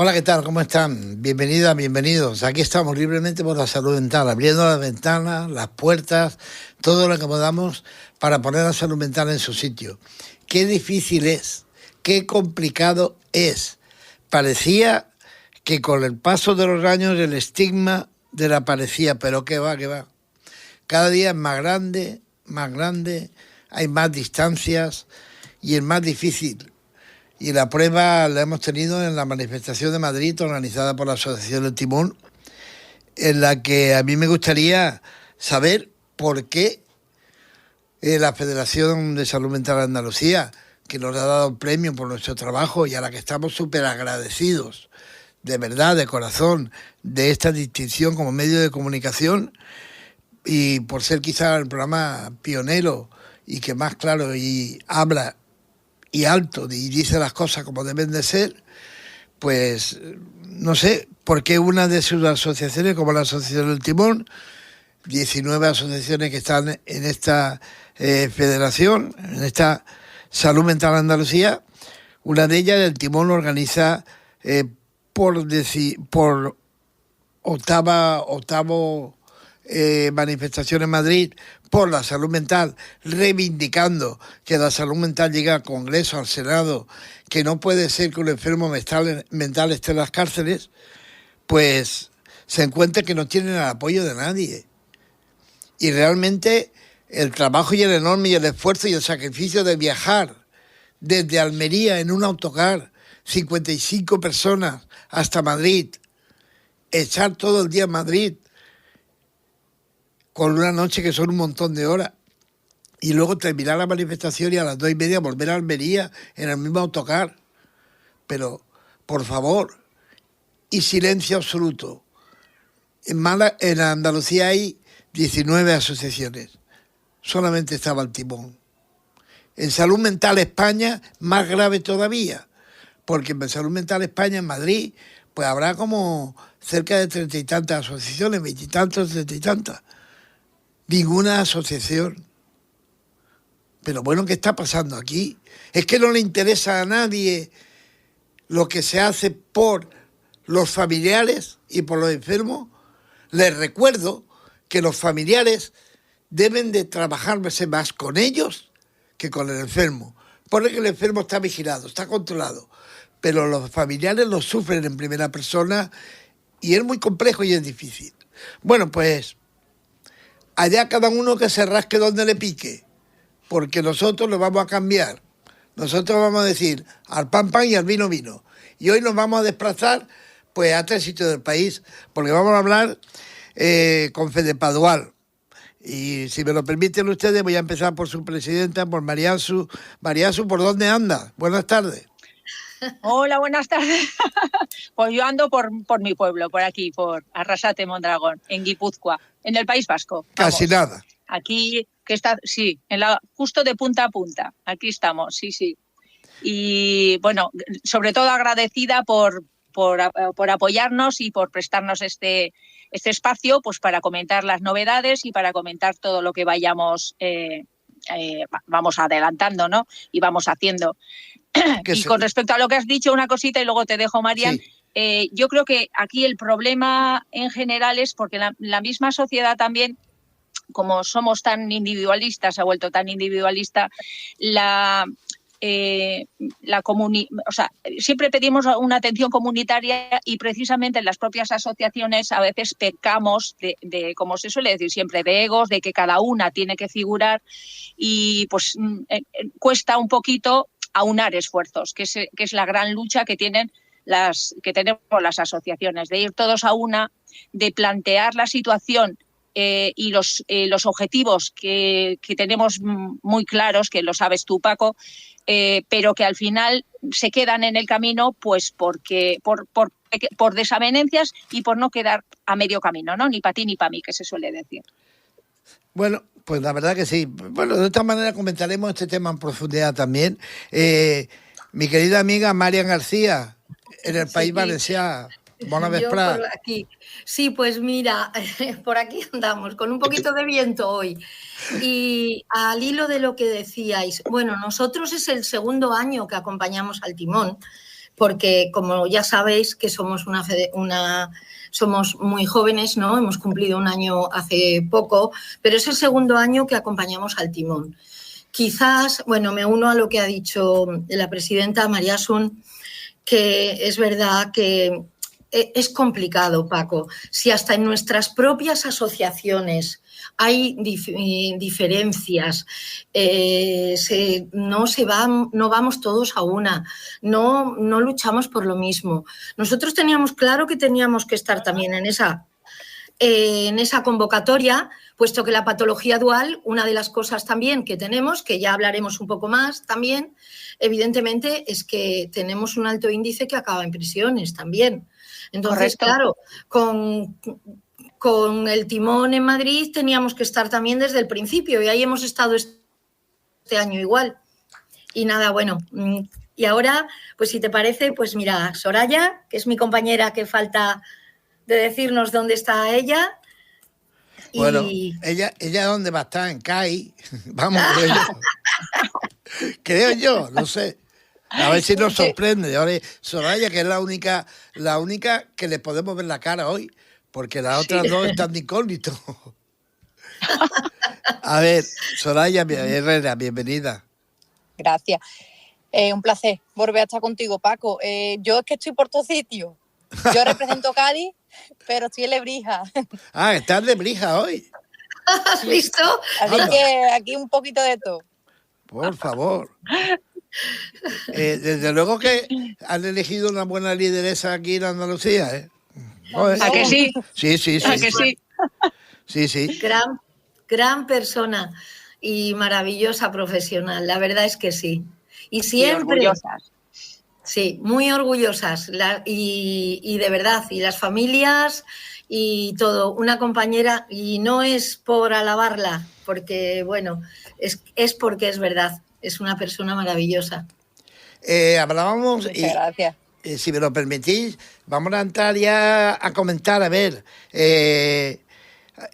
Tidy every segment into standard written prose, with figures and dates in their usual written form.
Hola, ¿qué tal? ¿Cómo están? Bienvenidas, bienvenidos. Aquí estamos libremente por la salud mental, abriendo las ventanas, las puertas, todo lo que podamos para poner la salud mental en su sitio. Qué difícil es, qué complicado es. Parecía que con el paso de los años el estigma desaparecía, pero qué va, qué va. Cada día es más grande, hay más distancias y es más difícil. Y la prueba la hemos tenido en la manifestación de Madrid organizada por la Asociación del Timón, en la que a mí me gustaría saber por qué la Federación de Salud Mental de Andalucía, que nos ha dado un premio por nuestro trabajo y a la que estamos súper agradecidos, de verdad, de corazón, de esta distinción como medio de comunicación y por ser quizá el programa pionero y que más claro y habla y alto y dice las cosas como deben de ser, pues no sé por qué una de sus asociaciones, como la Asociación del Timón, 19 asociaciones que están en esta federación, en esta Salud Mental Andalucía, una de ellas, el Timón, organiza por octavo manifestación en Madrid por la salud mental, reivindicando que la salud mental llegue al Congreso, al Senado, que no puede ser que un enfermo mental esté en las cárceles, pues se encuentra que no tienen el apoyo de nadie. Y realmente el trabajo y el enorme y el esfuerzo y el sacrificio de viajar desde Almería en un autocar, 55 personas, hasta Madrid, echar todo el día en Madrid, con una noche que son un montón de horas, y luego terminar la manifestación y a las 2:30 volver a Almería en el mismo autocar. Pero, por favor, y silencio absoluto. En Andalucía hay 19 asociaciones. Solamente estaba el Timón. En Salud Mental España, más grave todavía, porque en Salud Mental España, en Madrid, pues habrá como cerca de 30 y tantas asociaciones, 20 y tantos, 30 y tantas. Ninguna asociación. Pero bueno, ¿qué está pasando aquí? Es que no le interesa a nadie lo que se hace por los familiares y por los enfermos. Les recuerdo que los familiares deben de trabajarse más con ellos que con el enfermo, porque el enfermo está vigilado, está controlado, pero los familiares lo sufren en primera persona y es muy complejo y es difícil. Bueno, pues allá cada uno que se rasque donde le pique, porque nosotros lo vamos a cambiar. Nosotros vamos a decir al pan pan y al vino vino. Y hoy nos vamos a desplazar pues a 3 sitios del país, porque vamos a hablar con Fede Padual. Y si me lo permiten ustedes, voy a empezar por su presidenta, por Mariasu. Mariasu, ¿por dónde anda? Buenas tardes. Hola, buenas tardes. Pues yo ando por mi pueblo, por aquí, por Arrasate, Mondragón, en Guipúzcoa, en el País Vasco. Vamos. Casi nada. Aquí, que está, sí, justo de punta a punta. Aquí estamos, sí, sí. Y bueno, sobre todo agradecida por apoyarnos y por prestarnos este espacio, pues para comentar las novedades y para comentar todo lo que vamos adelantando, ¿no? Y vamos haciendo. Y con respecto a lo que has dicho, una cosita y luego te dejo, Marian. Sí. Yo creo que aquí el problema en general es porque la misma sociedad también, como somos tan individualistas, se ha vuelto tan individualista, siempre pedimos una atención comunitaria y precisamente en las propias asociaciones a veces pecamos de, como se suele decir siempre, de egos, de que cada una tiene que figurar y pues cuesta un poquito aunar esfuerzos, que es la gran lucha que tenemos las asociaciones, de ir todos a una, de plantear la situación y los objetivos que tenemos muy claros, que lo sabes tú, Paco, pero que al final se quedan en el camino pues porque por desavenencias y por no quedar a medio camino, ¿no? Ni para ti ni para mí, que se suele decir. Bueno, pues la verdad que sí. Bueno, de esta manera comentaremos este tema en profundidad también. Mi querida amiga Marian García, en el País Valencià. Buenas por aquí. Sí, pues mira, por aquí andamos, con un poquito de viento hoy. Y al hilo de lo que decíais, bueno, nosotros es el segundo año que acompañamos al Timón, porque como ya sabéis que somos somos muy jóvenes, ¿no? Hemos cumplido un año hace poco, pero es el segundo año que acompañamos al timón. Quizás, bueno, me uno a lo que ha dicho la presidenta María Asun, que es verdad que es complicado, Paco. Si hasta en nuestras propias asociaciones hay diferencias, no vamos todos a una, no luchamos por lo mismo. Nosotros teníamos claro que teníamos que estar también en esa convocatoria, puesto que la patología dual, una de las cosas también que tenemos, que ya hablaremos un poco más también, evidentemente es que tenemos un alto índice que acaba en prisiones también. Entonces, claro, con el timón en Madrid teníamos que estar también desde el principio y ahí hemos estado este año igual. Y nada, bueno, y ahora, pues si te parece, pues mira, Soraya, que es mi compañera que falta de decirnos dónde está ella. Bueno, ella dónde va a estar, en CAI, vamos, creo yo, no sé. A ver si nos sorprende. Ahora Soraya, que es la única que le podemos ver la cara hoy, porque las otras dos están de incógnito. A ver, Soraya Herrera, bienvenida. Gracias. Un placer volver a estar contigo, Paco. Yo es que estoy por todos sitios. Yo represento Cádiz, pero estoy en Lebrija. Ah, estás de Lebrija hoy. ¿Has visto? Así que aquí un poquito de todo. Por favor. Desde luego que han elegido una buena lideresa aquí en Andalucía, ¿eh? ¿A que sí? Sí. ¿A que sí? Sí. Gran persona y maravillosa profesional, la verdad es que sí. Y siempre... Muy orgullosas. Sí, muy orgullosas y de verdad, y las familias y todo, una compañera, y no es por alabarla, porque bueno, es porque es verdad, es una persona maravillosa. Hablábamos, muchas gracias. Si me lo permitís, vamos a entrar ya a comentar, a ver,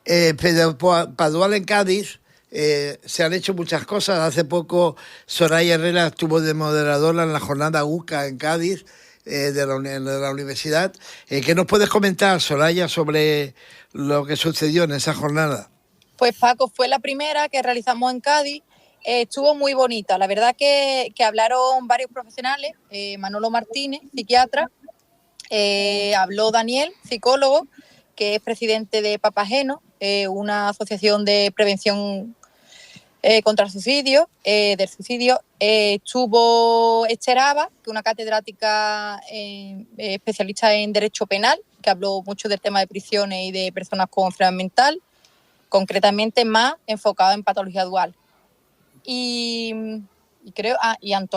Pedro Padual en Cádiz. Se han hecho muchas cosas. Hace poco Soraya Herrera estuvo de moderadora en la jornada UCA en Cádiz, de la universidad. ¿Qué nos puedes comentar, Soraya, sobre lo que sucedió en esa jornada? Pues Paco, fue la primera que realizamos en Cádiz. Estuvo muy bonita. La verdad que hablaron varios profesionales. Manolo Martínez, psiquiatra. Habló Daniel, psicólogo, que es presidente de Papageno, una asociación de prevención contra el suicidio, del suicidio. Estuvo Esther Aba, que es una catedrática especialista en Derecho Penal, que habló mucho del tema de prisiones y de personas con enfermedad mental, concretamente más enfocado en patología dual. Y creo,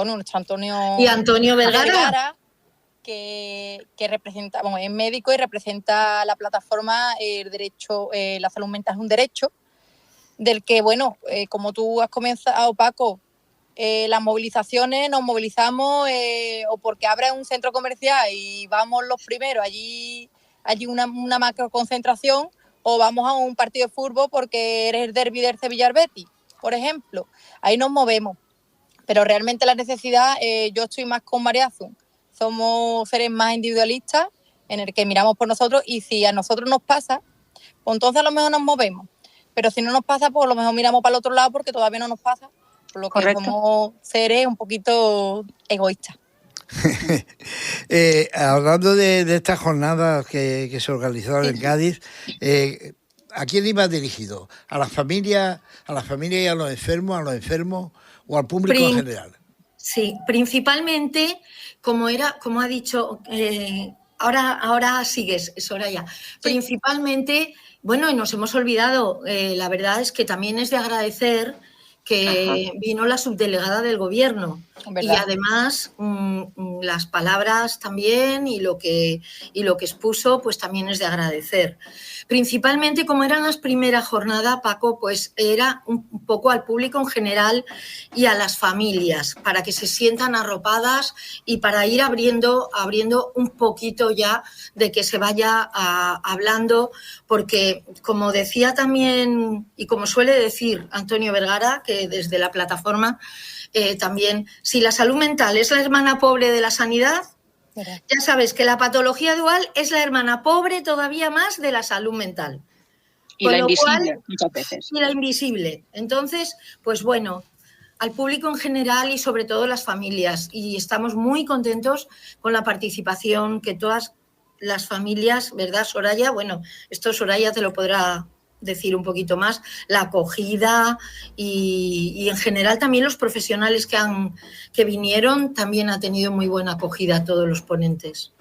nuestro Antonio... Y Antonio Vergara, que representa, bueno, es médico y representa la plataforma el derecho, la salud mental es un derecho, del que, bueno, como tú has comenzado, Paco, las movilizaciones nos movilizamos o porque abren un centro comercial y vamos los primeros, allí una macro concentración, o vamos a un partido de fútbol porque eres el derbi del Sevilla Betis, por ejemplo. Ahí nos movemos. Pero realmente la necesidad, yo estoy más con María Asun. Somos seres más individualistas en el que miramos por nosotros, y si a nosotros nos pasa, pues entonces a lo mejor nos movemos. Pero si no nos pasa, pues a lo mejor miramos para el otro lado porque todavía no nos pasa, por lo que Correcto. somos seres un poquito egoístas. Hablando de estas jornadas que se organizaron en Cádiz, ¿a quién iba dirigido? ¿A las familias y a los enfermos o al público en general? Sí, principalmente, como ha dicho, ahora sigues, Soraya. Sí. Principalmente, bueno, y nos hemos olvidado, la verdad es que también es de agradecer que vino la subdelegada del gobierno. Y además las palabras también y lo que expuso, pues también es de agradecer. Principalmente, como eran las primeras jornadas, Paco, pues era un poco al público en general y a las familias, para que se sientan arropadas y para ir abriendo un poquito ya de que se vaya hablando, porque como decía también y como suele decir Antonio Vergara, que desde la plataforma también, si la salud mental es la hermana pobre de la sanidad, Ya sabes que la patología dual es la hermana pobre todavía más de la salud mental. Y la invisible, muchas veces. Y la invisible. Entonces, pues bueno, al público en general y sobre todo las familias. Y estamos muy contentos con la participación que todas las familias, ¿verdad, Soraya? Bueno, esto Soraya te lo podrá decir un poquito más, la acogida y en general también los profesionales que vinieron también ha tenido muy buena acogida a todos los ponentes.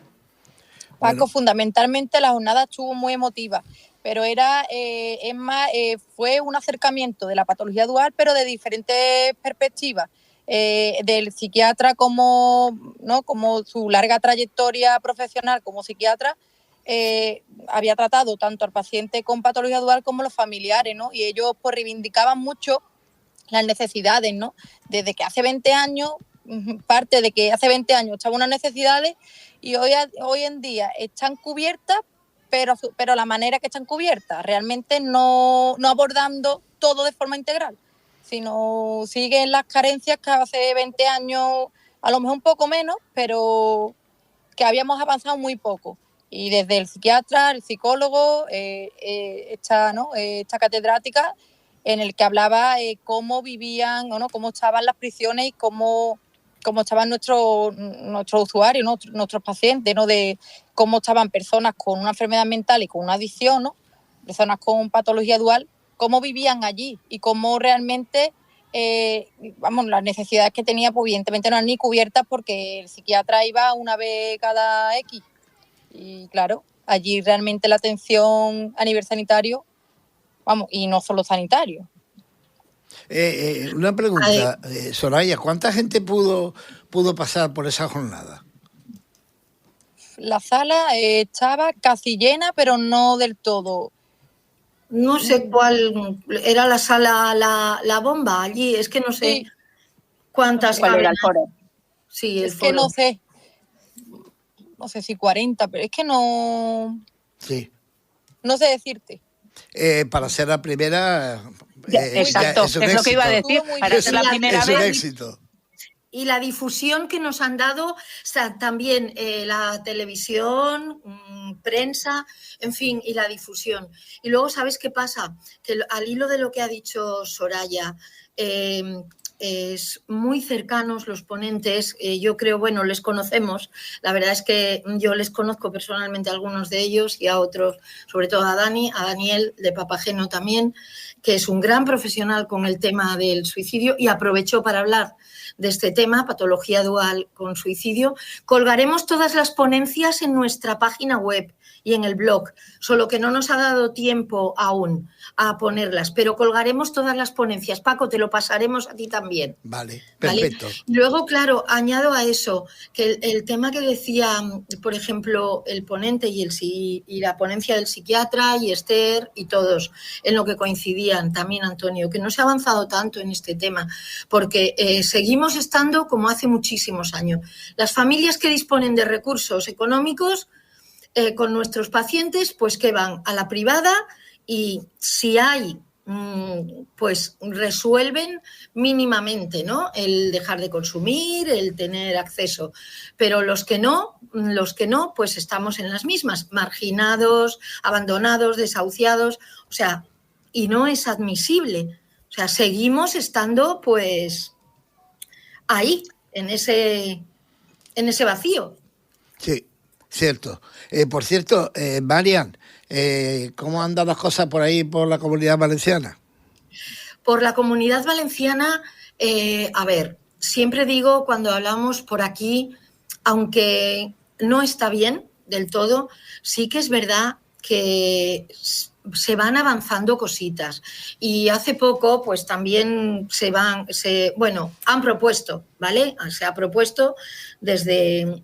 Paco, fundamentalmente la jornada estuvo muy emotiva, pero fue un acercamiento de la patología dual, pero de diferentes perspectivas. Del psiquiatra como su larga trayectoria profesional como psiquiatra, había tratado tanto al paciente con patología dual como los familiares, ¿no? Y ellos pues reivindicaban mucho las necesidades, ¿no? Desde que hace 20 años, parte de que hace 20 años estaban unas necesidades y hoy en día están cubiertas, pero la manera que están cubiertas, realmente no abordando todo de forma integral, sino siguen las carencias que hace 20 años, a lo mejor un poco menos, pero que habíamos avanzado muy poco. Y desde el psiquiatra, el psicólogo, esta catedrática, en el que hablaba cómo vivían, ¿no? Cómo estaban las prisiones y cómo estaban nuestros usuarios, nuestros pacientes, ¿no? De cómo estaban personas con una enfermedad mental y con una adicción, ¿no? Personas con patología dual, cómo vivían allí y cómo realmente, las necesidades que tenía, pues evidentemente no eran ni cubiertas porque el psiquiatra iba una vez cada X. Y claro, allí realmente la atención a nivel sanitario, y no solo sanitario. Una pregunta, Soraya, ¿cuánta gente pudo pasar por esa jornada? La sala estaba casi llena, pero no del todo. No sé cuál era la sala, la bomba allí, es que no sé sí. cuántas. ¿Cuál era el foro? Sí, el es foro. Que no sé si 40, pero es que no. Sí. No sé decirte. Para ser la primera. Exacto, es lo que iba a decir. Para ser la primera vez. Es un éxito. Y la difusión que nos han dado, o sea, también la televisión, prensa, en fin, y la difusión. Y luego, ¿sabes qué pasa? Que al hilo de lo que ha dicho Soraya, es muy cercanos los ponentes, yo creo, bueno, les conocemos, la verdad es que yo les conozco personalmente a algunos de ellos y a otros, sobre todo a Daniel de Papageno también, que es un gran profesional con el tema del suicidio y aprovechó para hablar de este tema, patología dual con suicidio. Colgaremos todas las ponencias en nuestra página web y en el blog, solo que no nos ha dado tiempo aún a ponerlas, pero colgaremos todas las ponencias. Paco, te lo pasaremos a ti también. Vale, perfecto. ¿Vale? Luego, claro, añado a eso que el tema que decía, por ejemplo, el ponente y la ponencia del psiquiatra y Esther y todos, en lo que coincidían también, Antonio, que no se ha avanzado tanto en este tema, porque seguimos estando como hace muchísimos años. Las familias que disponen de recursos económicos con nuestros pacientes, pues que van a la privada y si hay, pues resuelven mínimamente, ¿no? El dejar de consumir, el tener acceso. Pero los que no, pues estamos en las mismas, marginados, abandonados, desahuciados, o sea, y no es admisible. O sea, seguimos estando, pues, ahí, en ese vacío. Sí, cierto. Por cierto, Marian, ¿cómo andan las cosas por ahí, por la Comunidad Valenciana? Por la Comunidad Valenciana, a ver, siempre digo cuando hablamos por aquí, aunque no está bien del todo, sí que es verdad que se van avanzando cositas. Y hace poco, pues también han propuesto, ¿vale? Se ha propuesto desde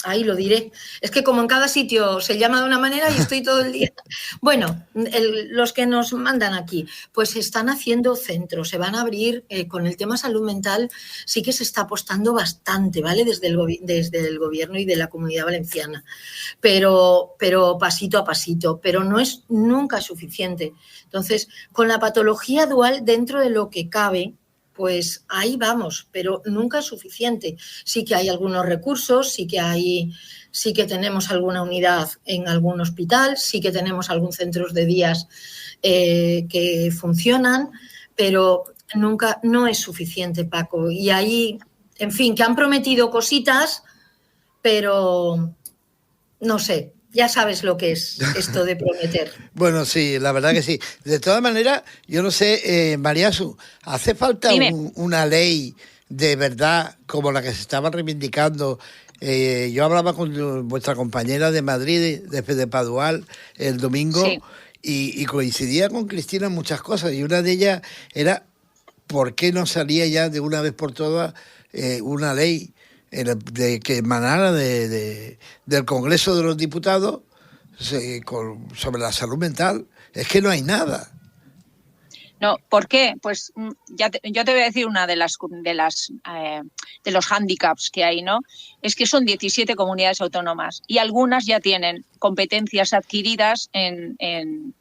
ahí lo diré. Es que como en cada sitio se llama de una manera y estoy todo el día. Bueno, los que nos mandan aquí, pues están haciendo centros, se van a abrir con el tema salud mental, sí que se está apostando bastante, ¿vale? Desde el gobierno y de la Comunidad Valenciana, pero pasito a pasito, pero no es nunca suficiente. Entonces, con la patología dual, dentro de lo que cabe, pues ahí vamos, pero nunca es suficiente. Sí que hay algunos recursos, sí que tenemos alguna unidad en algún hospital, sí que tenemos algunos centros de días que funcionan, pero nunca, no es suficiente, Paco. Y ahí, en fin, que han prometido cositas, pero no sé. Ya sabes lo que es esto de prometer. Bueno, sí, la verdad que sí. De todas maneras, yo no sé, Mariasu, ¿hace falta una ley de verdad como la que se estaba reivindicando? Yo hablaba con vuestra compañera de Madrid, de Padual, el domingo, Sí. y coincidía con Cristina en muchas cosas, y una de ellas era ¿por qué no salía ya de una vez por todas una ley que emanara del Congreso de los Diputados sobre la salud mental? Es que no hay nada. No, ¿por qué? Pues yo te voy a decir una de los hándicaps que hay, ¿no? Es que son 17 comunidades autónomas y algunas ya tienen competencias adquiridas en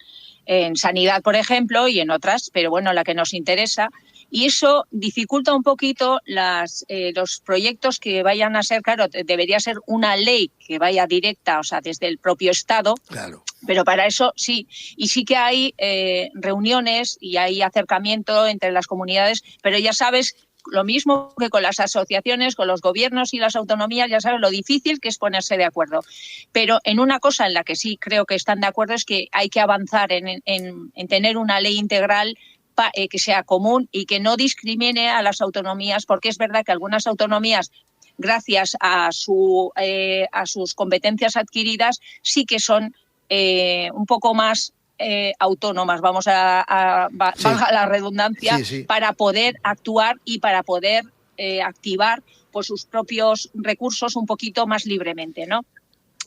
sanidad, por ejemplo, y en otras, pero bueno, la que nos interesa. Y eso dificulta un poquito los proyectos que vayan a ser, claro, debería ser una ley que vaya directa, o sea, desde el propio Estado. Claro. Pero para eso sí, y sí que hay reuniones y hay acercamiento entre las comunidades, pero ya sabes, lo mismo que con las asociaciones, con los gobiernos y las autonomías, ya sabes lo difícil que es ponerse de acuerdo. Pero en una cosa en la que sí creo que están de acuerdo es que hay que avanzar en tener una ley integral que sea común y que no discrimine a las autonomías, porque es verdad que algunas autonomías, gracias a sus competencias adquiridas, sí que son un poco más autónomas, vamos valga la redundancia, sí. para poder actuar y para poder activar pues, sus propios recursos un poquito más libremente, ¿no?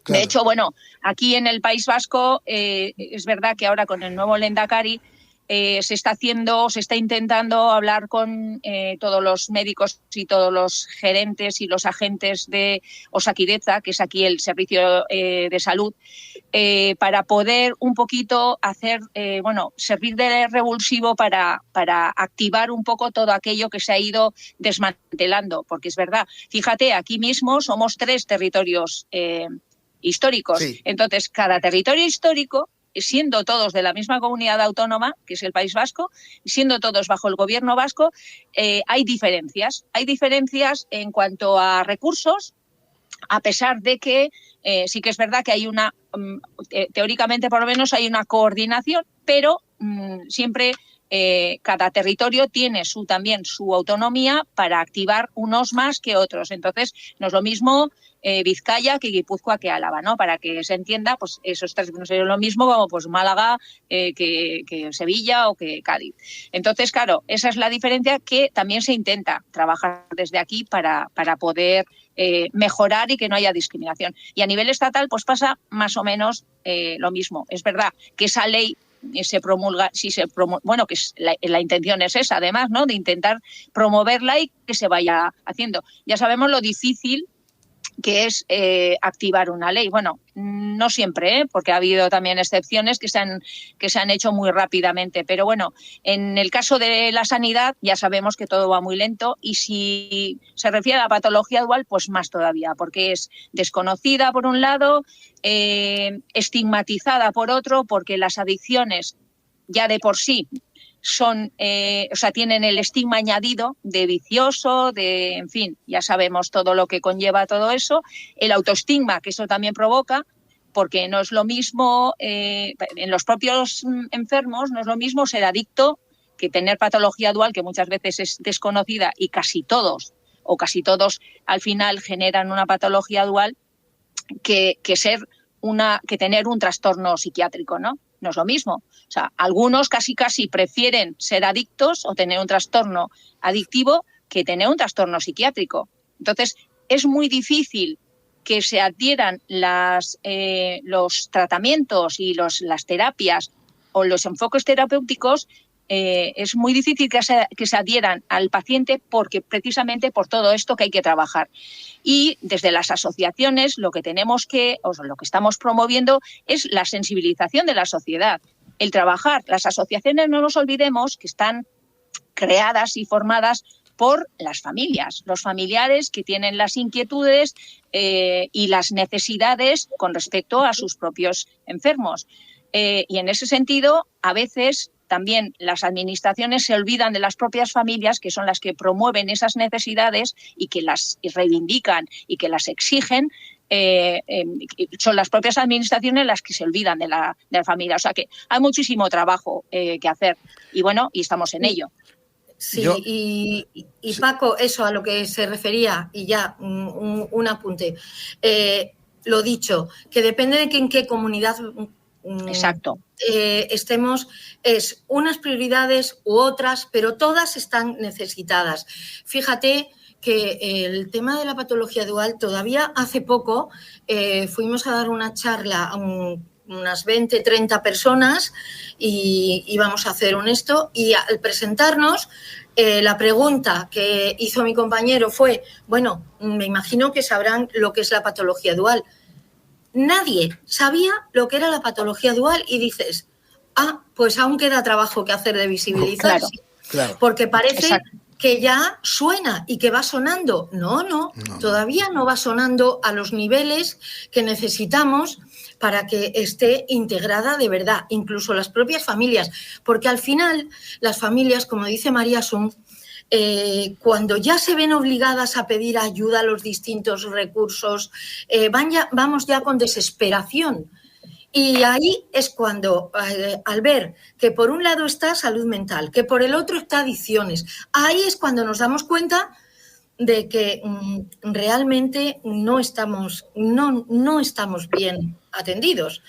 Claro. De hecho, bueno, aquí en el País Vasco es verdad que ahora con el nuevo Lehendakari se está intentando hablar con todos los médicos y todos los gerentes y los agentes de Osakidetza, que es aquí el servicio de salud, para poder un poquito servir de revulsivo para activar un poco todo aquello que se ha ido desmantelando, porque es verdad, fíjate, aquí mismo somos 3 territorios históricos, sí. Entonces cada territorio histórico, siendo todos de la misma comunidad autónoma, que es el País Vasco, siendo todos bajo el gobierno vasco, hay diferencias. Hay diferencias en cuanto a recursos, a pesar de que sí que es verdad que hay teóricamente por lo menos hay una coordinación, pero siempre cada territorio tiene también su autonomía para activar unos más que otros. Entonces, no es lo mismo Vizcaya que Guipúzcoa que Álava, ¿no? Para que se entienda, pues esos 3 no serían lo mismo como pues Málaga que Sevilla o que Cádiz. Entonces, claro, esa es la diferencia que también se intenta trabajar desde aquí para poder mejorar y que no haya discriminación. Y a nivel estatal, pues pasa más o menos lo mismo. Es verdad que esa ley se promulga, bueno, que la intención es esa, además, ¿no? De intentar promoverla y que se vaya haciendo. Ya sabemos lo difícil que es activar una ley. Bueno, no siempre, porque ha habido también excepciones que se han hecho muy rápidamente. Pero bueno, en el caso de la sanidad ya sabemos que todo va muy lento y si se refiere a la patología dual, pues más todavía, porque es desconocida por un lado, estigmatizada por otro, porque las adicciones ya de por sí tienen el estigma añadido de vicioso, en fin, ya sabemos todo lo que conlleva todo eso, el autoestigma que eso también provoca, porque no es lo mismo, en los propios enfermos, no es lo mismo ser adicto que tener patología dual, que muchas veces es desconocida y casi todos al final generan una patología dual, que tener un trastorno psiquiátrico, ¿no? No es lo mismo. O sea, algunos casi prefieren ser adictos o tener un trastorno adictivo que tener un trastorno psiquiátrico. Entonces, es muy difícil que se adhieran los tratamientos y las terapias o los enfoques terapéuticos. Es muy difícil que se adhieran al paciente porque precisamente por todo esto que hay que trabajar. Y desde las asociaciones lo que estamos promoviendo es la sensibilización de la sociedad, el trabajar. Las asociaciones, no nos olvidemos que están creadas y formadas por las familias, los familiares que tienen las inquietudes y las necesidades con respecto a sus propios enfermos. Y en ese sentido, a veces también las administraciones se olvidan de las propias familias, que son las que promueven esas necesidades y que las reivindican y que las exigen. Son las propias administraciones las que se olvidan de la familia. O sea que hay muchísimo trabajo que hacer y bueno, y estamos en ello. Sí, y Paco, eso a lo que se refería, y ya un apunte. Lo dicho, que depende de que en qué comunidad exacto. Estemos, es unas prioridades u otras, pero todas están necesitadas. Fíjate que el tema de la patología dual, todavía hace poco fuimos a dar una charla a unas 20, 30 personas y íbamos a hacer un esto, y al presentarnos la pregunta que hizo mi compañero fue, bueno, me imagino que sabrán lo que es la patología dual. Nadie sabía lo que era la patología dual y dices, pues aún queda trabajo que hacer de visibilizar. Claro. Porque parece Exacto. que ya suena y que va sonando. No, todavía no va sonando a los niveles que necesitamos para que esté integrada de verdad, incluso las propias familias. Porque al final las familias, como dice María Sun, cuando ya se ven obligadas a pedir ayuda a los distintos recursos, vamos ya con desesperación. Y ahí es cuando, al ver que por un lado está salud mental, que por el otro está adicciones, ahí es cuando nos damos cuenta de que realmente no estamos bien atendidos.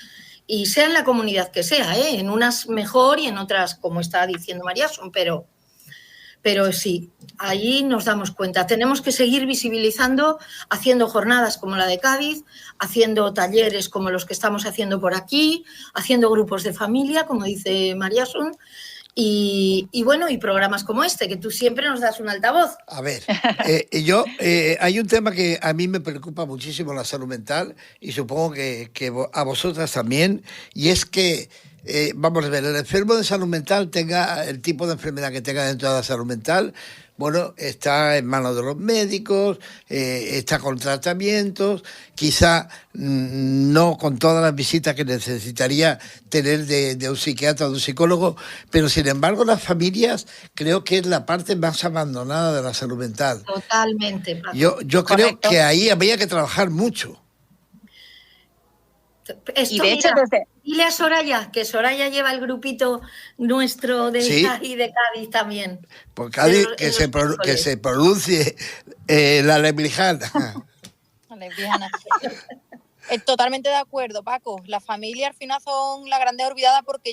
Y sea en la comunidad que sea, en unas mejor y en otras, como está diciendo María Son, pero sí, ahí nos damos cuenta. Tenemos que seguir visibilizando, haciendo jornadas como la de Cádiz, haciendo talleres como los que estamos haciendo por aquí, haciendo grupos de familia, como dice María Sun, y bueno, y programas como este, que tú siempre nos das un altavoz. A ver, hay un tema que a mí me preocupa muchísimo, la salud mental, y supongo que a vosotras también, y es que vamos a ver, el enfermo de salud mental, tenga el tipo de enfermedad que tenga dentro de la salud mental, bueno, está en manos de los médicos, está con tratamientos, quizá no con todas las visitas que necesitaría tener de un psiquiatra o de un psicólogo, pero sin embargo las familias creo que es la parte más abandonada de la salud mental. Totalmente, Paco. Yo creo que ahí habría que trabajar mucho. Y de hecho, dile a Soraya, que Soraya lleva el grupito nuestro de Cádiz también. Por Cádiz, que se pronuncie la lesbiana. Totalmente de acuerdo, Paco. Las familias al final son las grandes olvidadas porque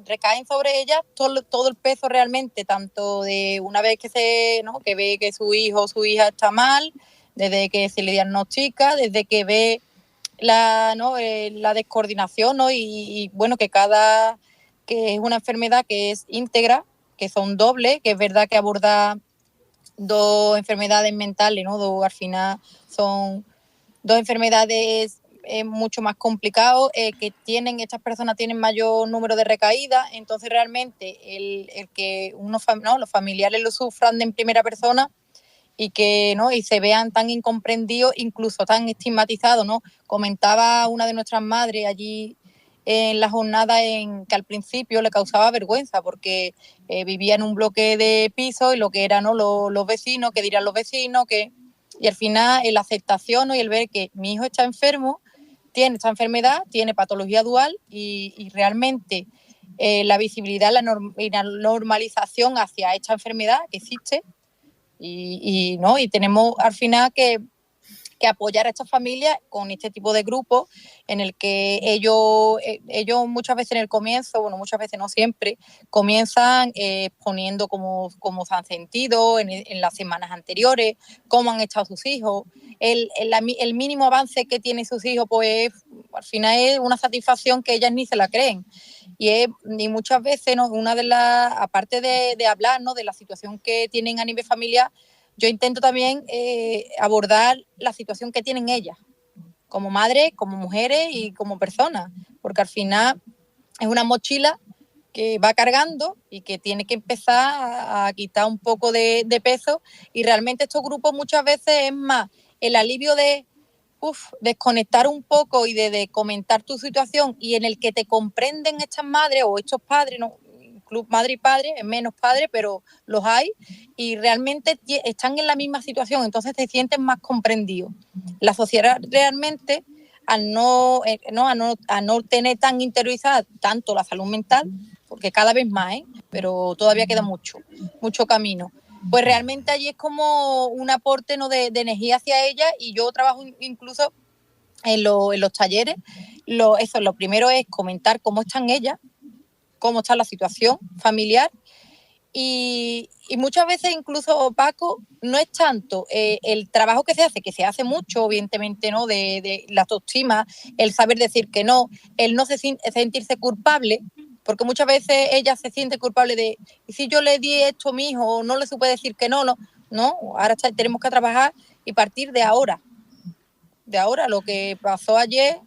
recaen sobre ellas todo el peso realmente, tanto de una vez que ve que su hijo o su hija está mal, desde que se le diagnostica, desde que ve la descoordinación, ¿no? Y bueno, que es una enfermedad que es íntegra, que son dobles, que es verdad que aborda dos enfermedades mentales, ¿no? Al final son dos enfermedades mucho más complicado, que estas personas tienen mayor número de recaídas, entonces realmente el que los familiares lo sufran en primera persona y que y se vean tan incomprendidos, incluso tan estigmatizados, ¿no? Comentaba una de nuestras madres allí en la jornada que al principio le causaba vergüenza porque vivía en un bloque de pisos y lo que eran los vecinos, qué dirán los vecinos, y al final la aceptación y el ver que mi hijo está enfermo, tiene esta enfermedad, tiene patología dual y realmente la visibilidad y la normalización hacia esta enfermedad que existe. Y tenemos al final que apoyar a estas familias con este tipo de grupos en el que ellos muchas veces en el comienzo, bueno, muchas veces no siempre, comienzan exponiendo cómo se han sentido en las semanas anteriores, cómo han estado sus hijos. El mínimo avance que tienen sus hijos, pues al final es una satisfacción que ellas ni se la creen. Y muchas veces, ¿no? Aparte de hablar, ¿no?, de la situación que tienen a nivel familiar, yo intento también abordar la situación que tienen ellas, como madres, como mujeres y como personas, porque al final es una mochila que va cargando y que tiene que empezar a quitar un poco de peso, y realmente estos grupos muchas veces es más el alivio de desconectar un poco y de comentar tu situación, y en el que te comprenden estas madres o estos padres, ¿no? Club madre y padre, es menos padre, pero los hay, y realmente están en la misma situación, entonces te sientes más comprendido. La sociedad realmente, al no tener tan interiorizada tanto la salud mental, porque cada vez más, pero todavía queda mucho camino, pues realmente allí es como un aporte, ¿no?, de energía hacia ella. Y yo trabajo incluso en los talleres. Lo primero es comentar cómo están ellas, cómo está la situación familiar, y muchas veces incluso, Paco, no es tanto el trabajo que se hace mucho, evidentemente, ¿no?, de la autoestima, el saber decir que no, el no sentirse culpable, porque muchas veces ella se siente culpable de, ¿y si yo le di esto a mi hijo, no le supe decir que no? Ahora tenemos que trabajar y partir de ahora, lo que pasó ayer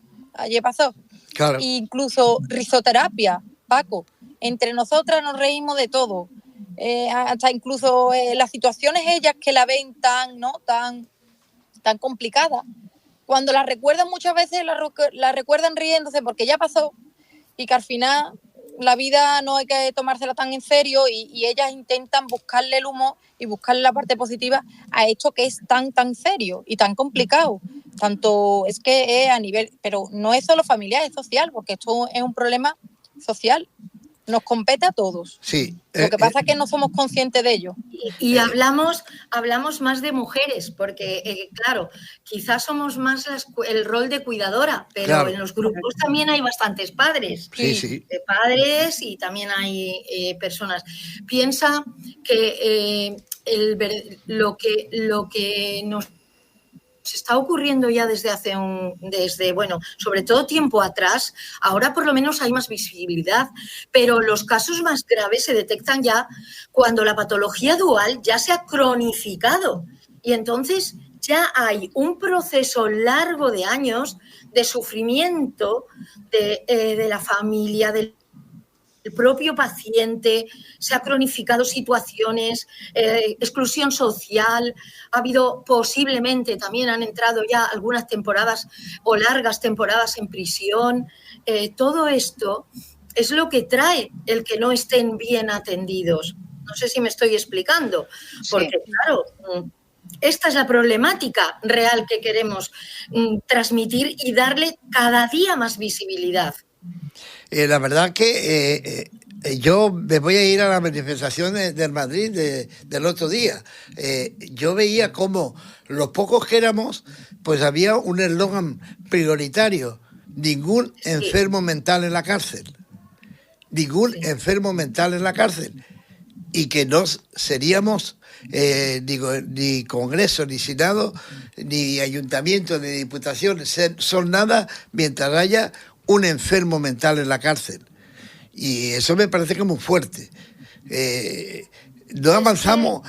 pasó. Claro. Incluso risoterapia, Paco, entre nosotras nos reímos de todo, hasta incluso las situaciones ellas que la ven tan complicada, cuando la recuerdan muchas veces la recuerdan riéndose, porque ya pasó, y que al final la vida no hay que tomársela tan en serio, y ellas intentan buscarle el humor y buscarle la parte positiva a esto que es tan serio y tan complicado. Tanto es que es a nivel, pero no es solo familiar, es social, porque esto es un problema social. Nos compete a todos. Sí. Lo que pasa es que no somos conscientes de ello. Y hablamos más de mujeres, porque, claro, quizás somos más el rol de cuidadora, pero claro, en los grupos también hay bastantes padres. Sí. Padres, y también hay personas. Piensa que lo que nos está ocurriendo ya sobre todo tiempo atrás, ahora por lo menos hay más visibilidad, pero los casos más graves se detectan ya cuando la patología dual ya se ha cronificado, y entonces ya hay un proceso largo de años de sufrimiento de la familia, del propio paciente. Se ha cronificado situaciones, exclusión social, ha habido posiblemente, también han entrado ya algunas temporadas o largas temporadas en prisión. Todo esto es lo que trae el que no estén bien atendidos. No sé si me estoy explicando, porque sí, claro, esta es la problemática real que queremos transmitir y darle cada día más visibilidad. La verdad que yo me voy a ir a la manifestación del Madrid del otro día. Yo veía cómo los pocos que éramos, pues había un eslogan prioritario: ningún enfermo mental en la cárcel. Ningún enfermo mental en la cárcel. Y que no seríamos ni Congreso, ni Senado, ni Ayuntamiento, ni Diputación, son nada mientras haya un enfermo mental en la cárcel. Y eso me parece que muy fuerte. No avanzamos.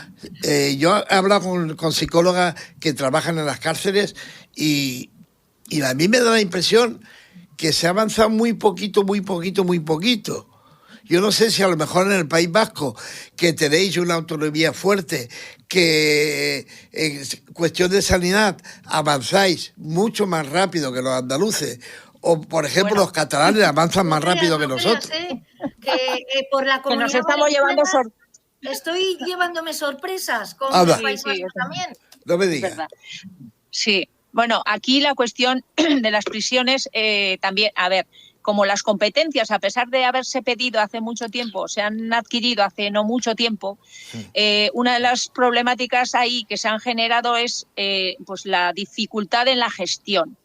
Yo he hablado con psicólogas que trabajan en las cárceles, y a mí me da la impresión que se ha avanzado muy poquito. Yo no sé si a lo mejor en el País Vasco, que tenéis una autonomía fuerte, que en cuestión de sanidad avanzáis mucho más rápido que los andaluces, o por ejemplo los catalanes avanzan más rápido que nosotros. Que por la comunidad que nos estamos llevando estoy llevándome sorpresas con el País Vasco también. No me digas. Sí, bueno, aquí la cuestión de las prisiones también, a ver, como las competencias, a pesar de haberse pedido hace mucho tiempo, se han adquirido hace no mucho tiempo, una de las problemáticas ahí que se han generado es pues la dificultad en la gestión.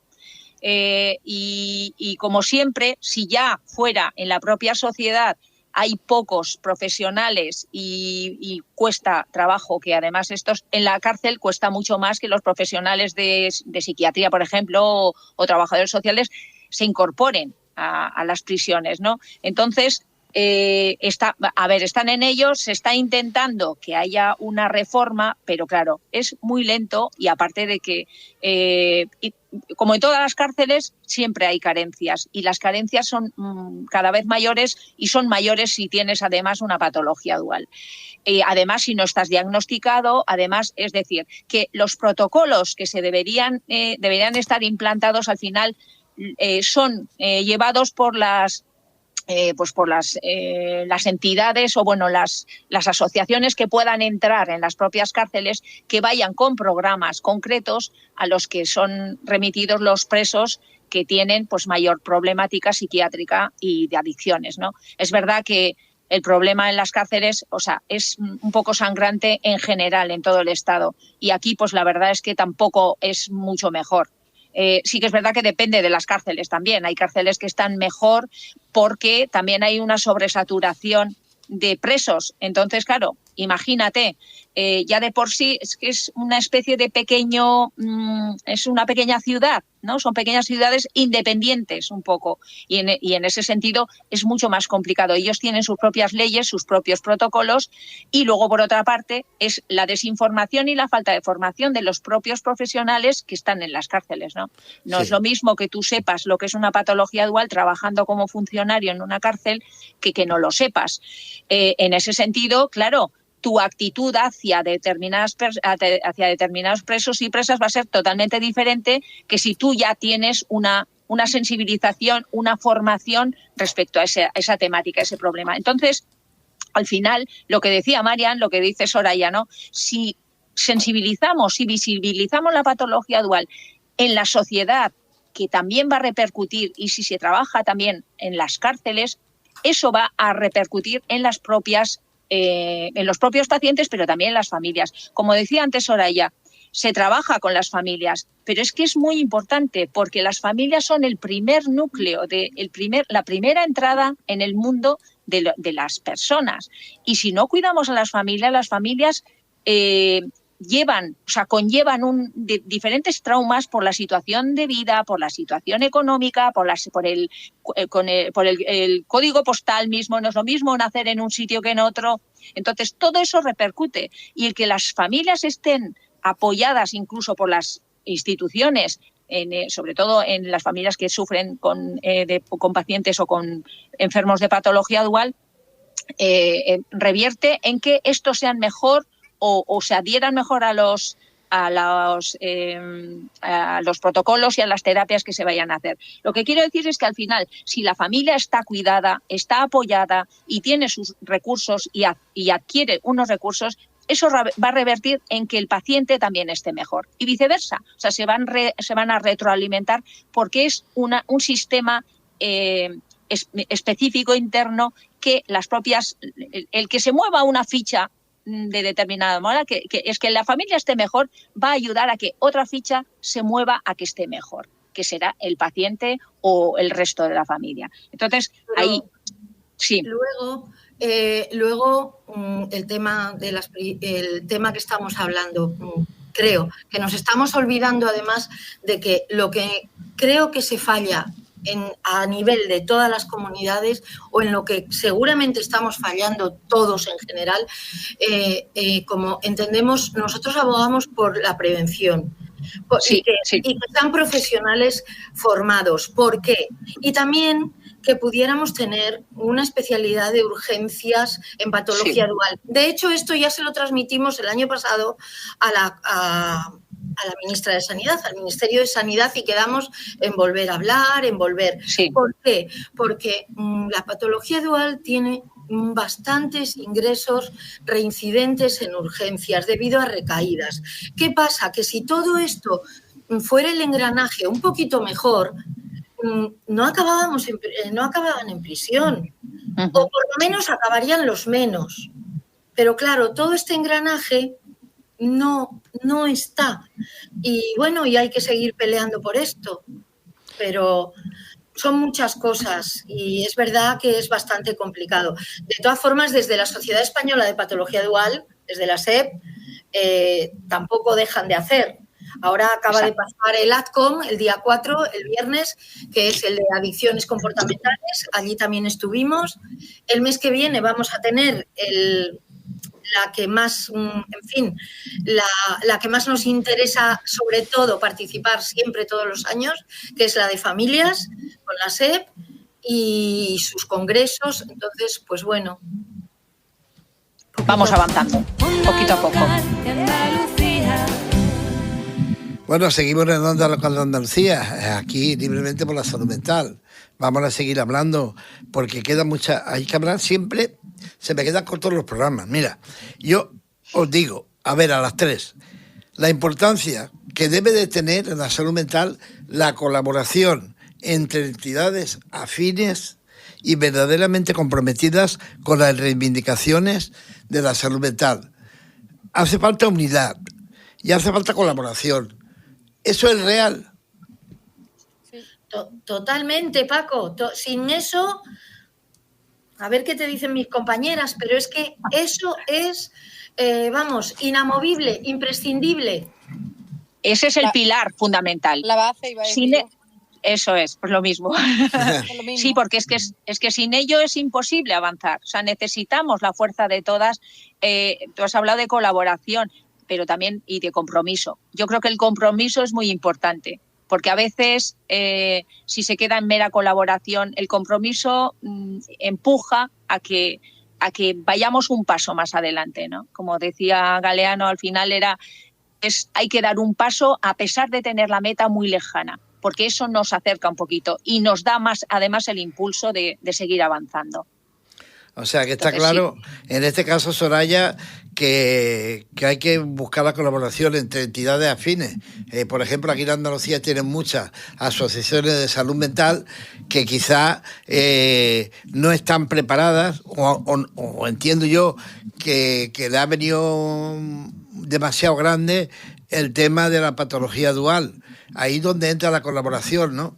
Y como siempre, si ya fuera en la propia sociedad hay pocos profesionales y cuesta trabajo, que además estos en la cárcel cuesta mucho más que los profesionales de psiquiatría, por ejemplo, o trabajadores sociales se incorporen a las prisiones, ¿no? Entonces, están en ello, se está intentando que haya una reforma, pero claro, es muy lento, y aparte de que como en todas las cárceles, siempre hay carencias y las carencias son cada vez mayores y son mayores si tienes además una patología dual. Además, si no estás diagnosticado, además, es decir, que los protocolos que se deberían estar implantados al final son llevados por las entidades o las asociaciones que puedan entrar en las propias cárceles, que vayan con programas concretos a los que son remitidos los presos que tienen pues mayor problemática psiquiátrica y de adicciones, ¿no? Es verdad que el problema en las cárceles, es un poco sangrante en general en todo el Estado, y aquí pues la verdad es que tampoco es mucho mejor. Sí que es verdad que depende de las cárceles también. Hay cárceles que están mejor porque también hay una sobresaturación de presos. Entonces, claro, imagínate, ya de por sí es que es una especie de es una pequeña ciudad, ¿no? Son pequeñas ciudades independientes un poco y en ese sentido es mucho más complicado. Ellos tienen sus propias leyes, sus propios protocolos, y luego, por otra parte, es la desinformación y la falta de formación de los propios profesionales que están en las cárceles, ¿no? No Sí. es lo mismo que tú sepas lo que es una patología dual trabajando como funcionario en una cárcel que no lo sepas. En ese sentido, claro, tu actitud hacia determinados presos y presas va a ser totalmente diferente que si tú ya tienes una sensibilización, una formación respecto a esa temática, a ese problema. Entonces, al final, lo que decía Marian, lo que dice Soraya, ¿no? Si sensibilizamos, si visibilizamos la patología dual en la sociedad, que también va a repercutir, y si se trabaja también en las cárceles, eso va a repercutir en los propios pacientes, pero también en las familias. Como decía antes Soraya, se trabaja con las familias, pero es que es muy importante porque las familias son el primer núcleo, la primera entrada en el mundo de las personas. Y si no cuidamos a las familias conllevan diferentes traumas por la situación de vida, por la situación económica, por el código postal mismo. No es lo mismo nacer en un sitio que en otro. Entonces, todo eso repercute. Y el que las familias estén apoyadas incluso por las instituciones, sobre todo en las familias que sufren con pacientes o con enfermos de patología dual, revierte en que estos sean mejor o se adhieran mejor a los protocolos y a las terapias que se vayan a hacer. Lo que quiero decir es que al final, si la familia está cuidada, está apoyada y tiene sus recursos y adquiere unos recursos, eso va a revertir en que el paciente también esté mejor y viceversa. O sea, se van a retroalimentar porque es un sistema específico interno que el que se mueva una ficha de determinada manera, que es que la familia esté mejor, va a ayudar a que otra ficha se mueva a que esté mejor, que será el paciente o el resto de la familia. Entonces, ahí sí. Luego el tema que estamos hablando, creo que nos estamos olvidando además de que lo que creo que se falla a nivel de todas las comunidades, o en lo que seguramente estamos fallando todos en general, como entendemos, nosotros abogamos por la prevención. Y que están profesionales formados. ¿Por qué? Y también que pudiéramos tener una especialidad de urgencias en patología dual. De hecho, esto ya se lo transmitimos el año pasado a la ministra de Sanidad, al Ministerio de Sanidad, y quedamos en volver a hablar, en volver. Sí. ¿Por qué? Porque la patología dual tiene bastantes ingresos reincidentes en urgencias debido a recaídas. ¿Qué pasa? Que si todo esto fuera el engranaje un poquito mejor, no acababan en prisión, o por lo menos acabarían los menos. Pero claro, todo este engranaje no está. Y bueno, y hay que seguir peleando por esto. Pero son muchas cosas y es verdad que es bastante complicado. De todas formas, desde la Sociedad Española de Patología Dual, desde la SEP, tampoco dejan de hacer. Ahora acaba de pasar el ADCOM el día 4, el viernes, que es el de adicciones comportamentales. Allí también estuvimos. El mes que viene vamos a tener la que más, en fin, la que más nos interesa, sobre todo, participar siempre todos los años, que es la de familias, con la SEP y sus congresos. Entonces, pues bueno. Vamos avanzando, poquito a poco. Bueno, seguimos en Onda Local de Andalucía, aquí libremente por la salud mental. Vamos a seguir hablando porque queda hay que hablar siempre, se me quedan cortos los programas. Mira, yo os digo, a ver, a las 3, la importancia que debe de tener en la salud mental la colaboración entre entidades afines y verdaderamente comprometidas con las reivindicaciones de la salud mental. Hace falta unidad y hace falta colaboración. ¿Eso es real? Sí. Totalmente, Paco. Sin eso, a ver qué te dicen mis compañeras, pero es que eso es, inamovible, imprescindible. Ese es el pilar fundamental. La base, iba a decir. Eso es, pues lo mismo. Sí, porque es que sin ello es imposible avanzar. O sea, necesitamos la fuerza de todas. Tú has hablado de colaboración, pero también y de compromiso. Yo creo que el compromiso es muy importante, porque a veces, si se queda en mera colaboración, el compromiso empuja a que vayamos un paso más adelante, ¿no? Como decía Galeano, al final hay que dar un paso a pesar de tener la meta muy lejana, porque eso nos acerca un poquito y nos da más, además, el impulso de seguir avanzando. O sea, que está claro, sí, en este caso, Soraya, que hay que buscar la colaboración entre entidades afines. Por ejemplo, aquí en Andalucía tienen muchas asociaciones de salud mental que quizás no están preparadas o entiendo yo que le ha venido demasiado grande el tema de la patología dual. Ahí donde entra la colaboración, ¿no?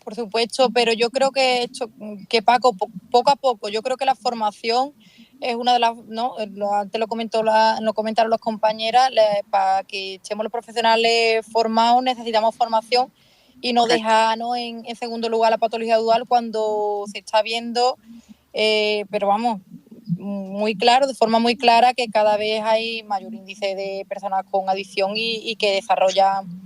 Por supuesto, pero yo creo que Paco, poco a poco, yo creo que la formación es una de las, ¿no? Antes lo comentaron las compañeras, para que estemos los profesionales formados necesitamos formación y no dejar, ¿no?, en segundo lugar la patología dual cuando se está viendo, pero vamos, muy claro, de forma muy clara, que cada vez hay mayor índice de personas con adicción y que desarrollan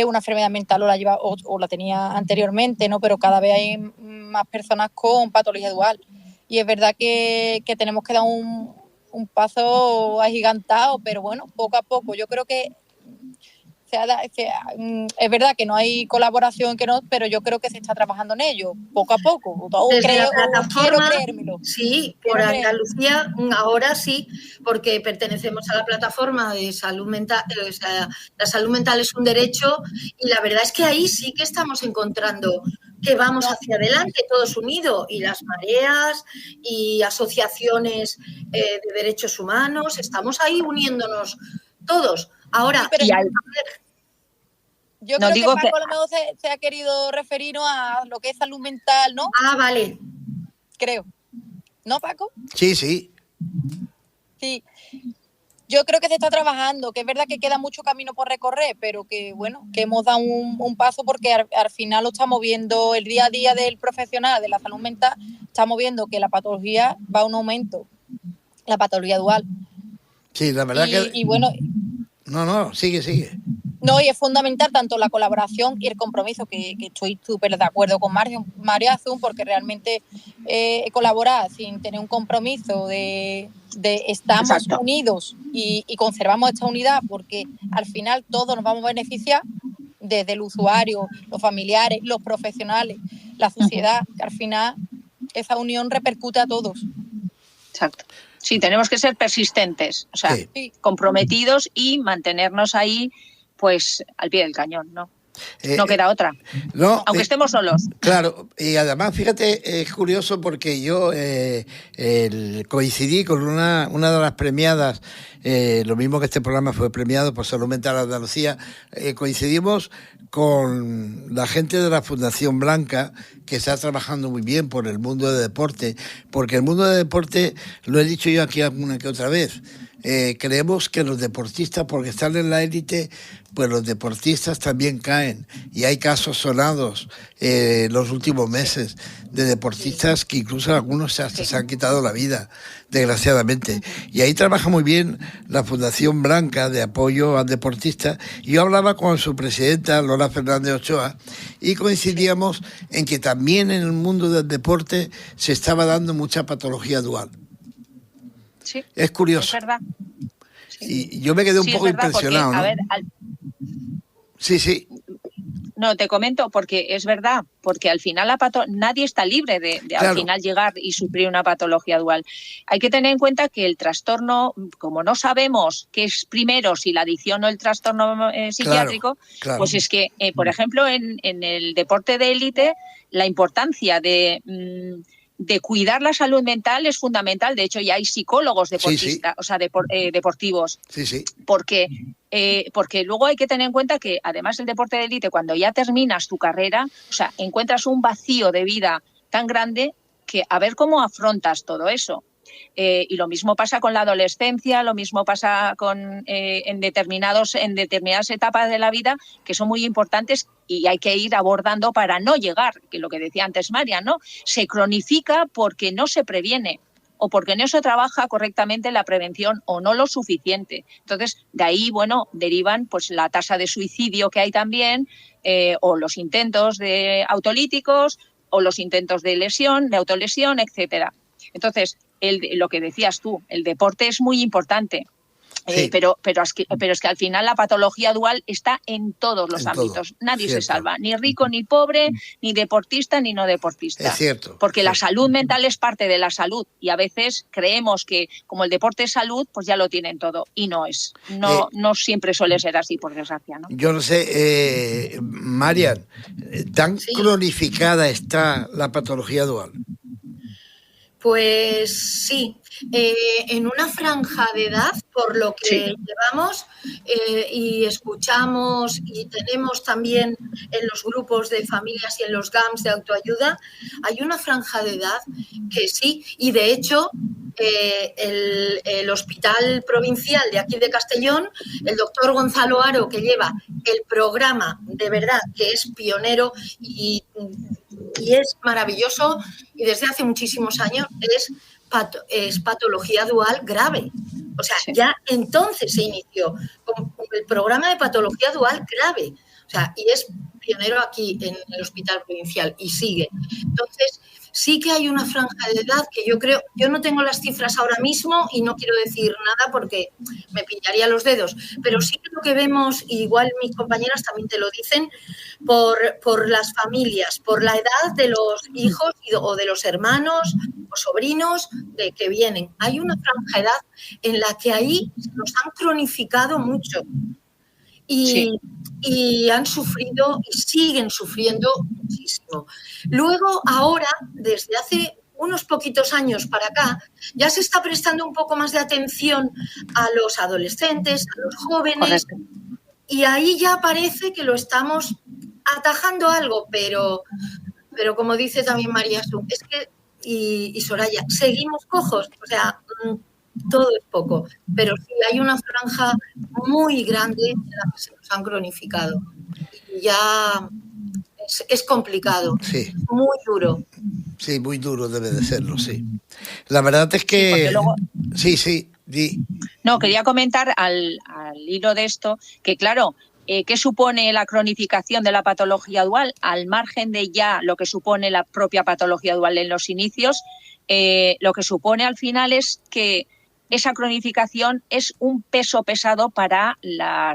una enfermedad mental o la tenía anteriormente, ¿no? Pero cada vez hay más personas con patología dual. Y es verdad que tenemos que dar un paso agigantado, pero bueno, poco a poco. Yo creo que es verdad que no hay colaboración, pero yo creo que se está trabajando en ello, poco a poco. Quiero creérmelo. Sí, por Andalucía ahora sí, porque pertenecemos a la plataforma de salud mental. O sea, la salud mental es un derecho y la verdad es que ahí sí que estamos encontrando que vamos hacia adelante todos unidos, y las mareas y asociaciones de derechos humanos, estamos ahí uniéndonos todos. Ahora, yo creo que Paco a lo mejor se ha querido referir a lo que es salud mental, ¿no? Ah, vale. Creo. ¿No, Paco? Sí, sí. Sí. Yo creo que se está trabajando, que es verdad que queda mucho camino por recorrer, pero que, bueno, que hemos dado un paso, porque al final lo estamos viendo, el día a día del profesional de la salud mental, estamos viendo que la patología va a un aumento, la patología dual. Sí, la verdad y bueno... No, sigue. No, y es fundamental tanto la colaboración y el compromiso, que estoy súper de acuerdo con María Azul, porque realmente colaborar sin tener un compromiso de estamos Exacto. unidos y conservamos esta unidad, porque al final todos nos vamos a beneficiar, desde el usuario, los familiares, los profesionales, la sociedad, que al final esa unión repercute a todos. Exacto. Sí, tenemos que ser persistentes, o sea, sí, comprometidos y mantenernos ahí, pues, al pie del cañón, ¿no? No queda otra, aunque estemos solos. Claro, y además, fíjate, es curioso porque yo coincidí con una de las premiadas, lo mismo que este programa fue premiado por Salud Mental Andalucía, coincidimos con la gente de la Fundación Blanca, que está trabajando muy bien por el mundo de deporte, porque el mundo de deporte, lo he dicho yo aquí alguna que otra vez, creemos que los deportistas, porque están en la élite, pues los deportistas también caen. Y hay casos sonados los últimos meses de deportistas que incluso algunos hasta se han quitado la vida, desgraciadamente. Y ahí trabaja muy bien la Fundación Blanca de apoyo al deportista. Y yo hablaba con su presidenta, Lola Fernández Ochoa, y coincidíamos en que también en el mundo del deporte se estaba dando mucha patología dual. Sí, es curioso. Es verdad. Sí. Y yo me quedé un poco impresionado, porque, ¿no? Sí. No, te comento, porque es verdad, porque al final nadie está libre de claro. Al final llegar y sufrir una patología dual. Hay que tener en cuenta que el trastorno, como no sabemos qué es primero, si la adicción o el trastorno psiquiátrico, claro. Pues es que, por ejemplo, en el deporte de élite, la importancia de cuidar la salud mental es fundamental. De hecho, ya hay psicólogos deportistas, o sea, deportivos. Sí. Porque luego hay que tener en cuenta que, además, el deporte de élite, cuando ya terminas tu carrera, o sea, encuentras un vacío de vida tan grande que a ver cómo afrontas todo eso. Y lo mismo pasa con la adolescencia, lo mismo pasa en determinadas etapas de la vida que son muy importantes y hay que ir abordando para no llegar, que lo que decía antes María, ¿no? Se cronifica porque no se previene o porque no se trabaja correctamente la prevención o no lo suficiente. Entonces, de ahí, derivan pues la tasa de suicidio que hay también, o los intentos de autolíticos, o los intentos de autolesión, etcétera. Entonces, lo que decías tú, el deporte es muy importante, sí. pero es que al final la patología dual está en todos los ámbitos. Nadie se salva, ni rico ni pobre, ni deportista ni no deportista. Es cierto. Porque la salud mental es parte de la salud y a veces creemos que como el deporte es salud, pues ya lo tienen todo y no es. No siempre suele ser así, por desgracia, ¿no? Yo no sé, Marian, ¿tan cronificada está la patología dual? Pues sí, en una franja de edad, por lo que llevamos y escuchamos y tenemos también en los grupos de familias y en los GAMS de autoayuda, hay una franja de edad que sí, y de hecho el Hospital Provincial de aquí de Castellón, el doctor Gonzalo Haro, que lleva el programa de verdad, que es pionero y es maravilloso y desde hace muchísimos años es patología dual grave. O sea, ya entonces se inició con el programa de patología dual grave. O sea, y es pionero aquí en el Hospital Provincial y sigue. Entonces, sí que hay una franja de edad que yo no tengo las cifras ahora mismo y no quiero decir nada porque me pillaría los dedos, pero sí que lo que vemos, igual mis compañeras también te lo dicen, por las familias, por la edad de los hijos o de los hermanos o sobrinos de que vienen. Hay una franja de edad en la que ahí nos han cronificado mucho. Y han sufrido y siguen sufriendo muchísimo. Luego, ahora, desde hace unos poquitos años para acá, ya se está prestando un poco más de atención a los adolescentes, a los jóvenes, correcto. Y ahí ya parece que lo estamos atajando algo, pero como dice también María Su, es que, y Soraya, seguimos cojos, o sea, todo es poco, pero sí hay una franja muy grande en la que se nos han cronificado. Y ya es complicado, muy duro. Sí, muy duro debe de serlo, sí. La verdad es que... Luego... Di. No, quería comentar al hilo de esto que, claro, ¿qué supone la cronificación de la patología dual? Al margen de ya lo que supone la propia patología dual en los inicios, lo que supone al final es que esa cronificación es un peso pesado para la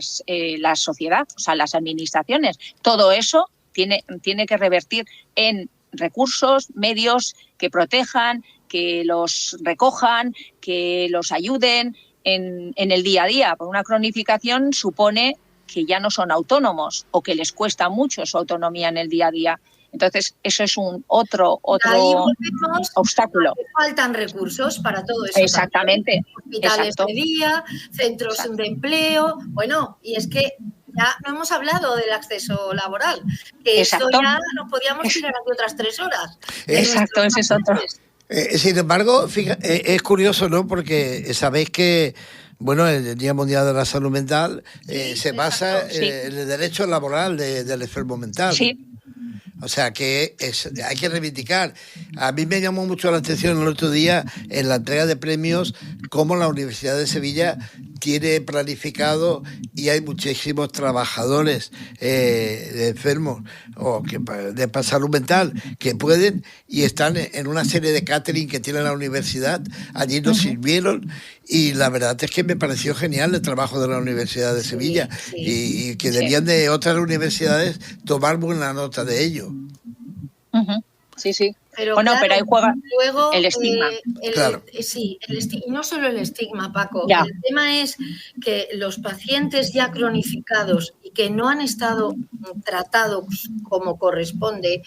sociedad, o sea, las administraciones. Todo eso tiene que revertir en recursos, medios que protejan, que los recojan, que los ayuden en el día a día. Porque una cronificación supone que ya no son autónomos o que les cuesta mucho su autonomía en el día a día. Entonces, eso es otro obstáculo. Faltan recursos para todo eso. Exactamente. Hospitales de día, centros de empleo. Bueno, y es que ya no hemos hablado del acceso laboral, que esto ya nos podíamos tirar aquí otras 3 horas. Exacto, ese es otro. Sin embargo, fíjate, es curioso, ¿no? Porque sabéis que Bueno, el Día Mundial de la Salud Mental se basa sí. en el derecho laboral del enfermo mental. Sí. O sea que hay que reivindicar. A mí me llamó mucho la atención el otro día en la entrega de premios cómo la Universidad de Sevilla tiene planificado, y hay muchísimos trabajadores de enfermos o de salud mental que pueden y están en una serie de catering que tiene la universidad. Allí nos sirvieron y la verdad es que me pareció genial el trabajo de la Universidad de Sevilla y que debían de otras universidades tomar buena nota de ello. Sí, sí. Pero bueno, claro, pero ahí juega luego, el estigma. Claro. Sí, y no solo el estigma, Paco. Ya. El tema es que los pacientes ya cronificados y que no han estado tratados como corresponde,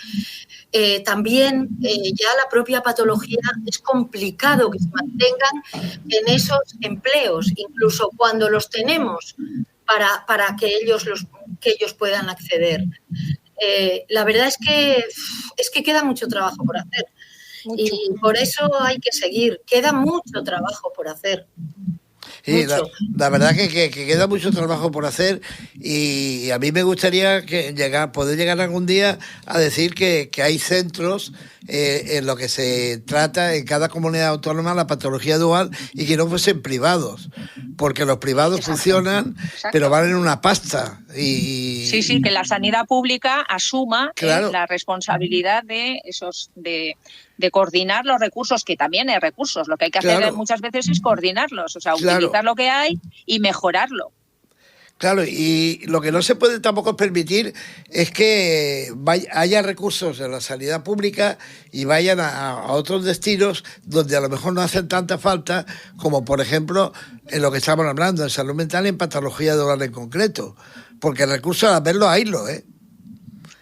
también ya la propia patología es complicado que se mantengan en esos empleos, incluso cuando los tenemos para que ellos puedan acceder. La verdad es que queda mucho trabajo por hacer. Mucho. Y por eso hay que seguir. Queda mucho trabajo por hacer. Sí, la verdad que queda mucho trabajo por hacer y a mí me gustaría poder llegar algún día a decir que hay centros en lo que se trata en cada comunidad autónoma la patología dual y que no fuesen privados, porque los privados funcionan, pero valen una pasta. Sí, que la sanidad pública asuma la responsabilidad de esos de coordinar los recursos, que también hay recursos. Lo que hay que hacer muchas veces es coordinarlos, o sea, utilizar lo que hay y mejorarlo. Claro, y lo que no se puede tampoco permitir es que haya recursos en la sanidad pública y vayan a otros destinos donde a lo mejor no hacen tanta falta, como por ejemplo en lo que estamos hablando, en salud mental y en patología dual en concreto. Porque el recurso a verlo, haylo, ¿eh?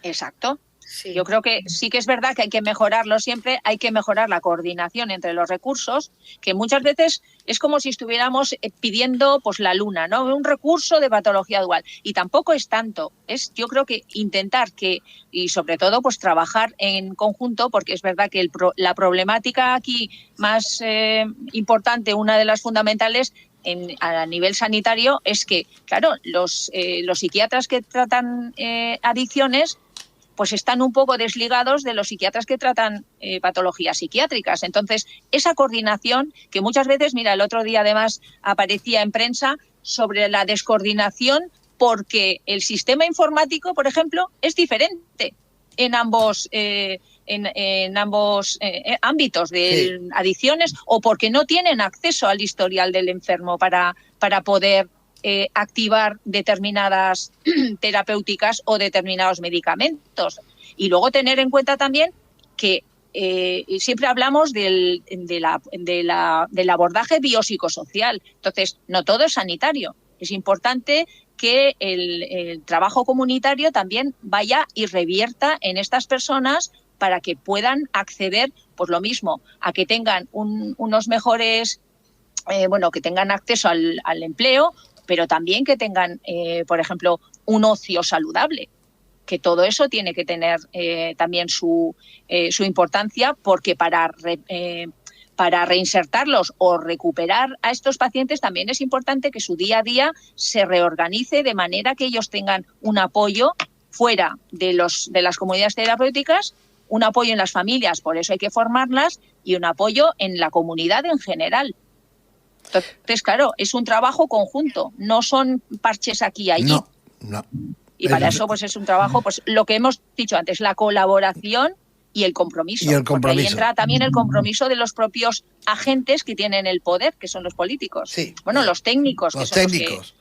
Exacto. Sí. Yo creo que sí que es verdad que hay que mejorarlo siempre, hay que mejorar la coordinación entre los recursos, que muchas veces es como si estuviéramos pidiendo pues la luna, ¿no? Un recurso de patología dual. Y tampoco es tanto. Es, yo creo que intentar y sobre todo, pues trabajar en conjunto, porque es verdad que la problemática aquí más importante, una de las fundamentales, a nivel sanitario, es que, claro, los psiquiatras que tratan adicciones pues están un poco desligados de los psiquiatras que tratan patologías psiquiátricas. Entonces, esa coordinación, que muchas veces, mira, el otro día además aparecía en prensa sobre la descoordinación porque el sistema informático, por ejemplo, es diferente en ambos ámbitos de adicciones, o porque no tienen acceso al historial del enfermo para poder activar determinadas terapéuticas o determinados medicamentos. Y luego tener en cuenta también que siempre hablamos del abordaje biopsicosocial. Entonces, no todo es sanitario. Es importante que el trabajo comunitario también vaya y revierta en estas personas para que puedan acceder, pues lo mismo, a que tengan unos mejores, que tengan acceso al empleo, pero también que tengan, por ejemplo, un ocio saludable, que todo eso tiene que tener también su importancia, porque para reinsertarlos o recuperar a estos pacientes también es importante que su día a día se reorganice de manera que ellos tengan un apoyo fuera de las comunidades terapéuticas, un apoyo en las familias, por eso hay que formarlas, y un apoyo en la comunidad en general. Entonces, claro, es un trabajo conjunto, no son parches aquí y allí. No. Y para eso pues es un trabajo, pues lo que hemos dicho antes, la colaboración y el compromiso. Porque ahí entra también el compromiso de los propios agentes que tienen el poder, que son los políticos. Sí. Bueno, los técnicos. Los técnicos.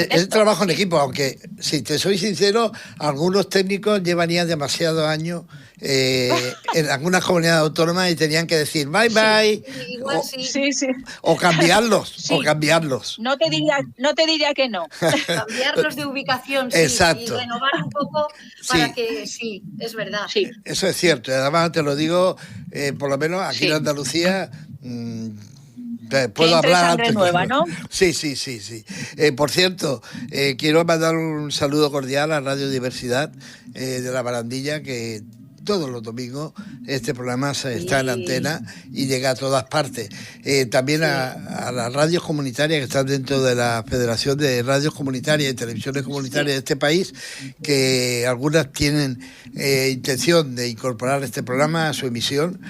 Es trabajo en equipo, aunque, si te soy sincero, algunos técnicos llevan ya demasiados años en algunas comunidades autónomas y tenían que decir bye bye. Igual o cambiarlos. O cambiarlos. No te diría que no. Cambiarlos de ubicación, Exacto. Y renovar un poco para que es verdad. Sí. Eso es cierto. Además, te lo digo, por lo menos aquí en Andalucía. Puedo hablar sangre antes, nueva, ¿no? Sí. Por cierto, quiero mandar un saludo cordial a Radio Diversidad de La Barandilla, que todos los domingos este programa está en la antena y llega a todas partes. También a las radios comunitarias que están dentro de la Federación de Radios Comunitarias y Televisiones Comunitarias de este país, que algunas tienen intención de incorporar este programa a su emisión,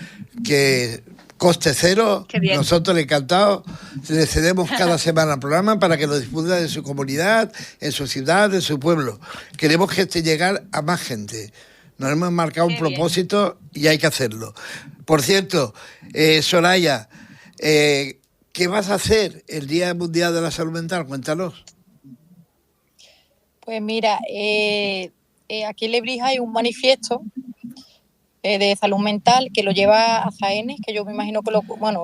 que coste cero, nosotros encantados le cedemos cada semana al programa para que lo difundan en su comunidad, en su ciudad, en su pueblo. Queremos llegar a más gente. Nos hemos marcado un propósito y hay que hacerlo. Por cierto, Soraya, ¿qué vas a hacer el Día Mundial de la Salud Mental? Cuéntanos. Pues mira, aquí en Lebrija hay un manifiesto de salud mental que lo lleva a Zaenes, que yo me imagino que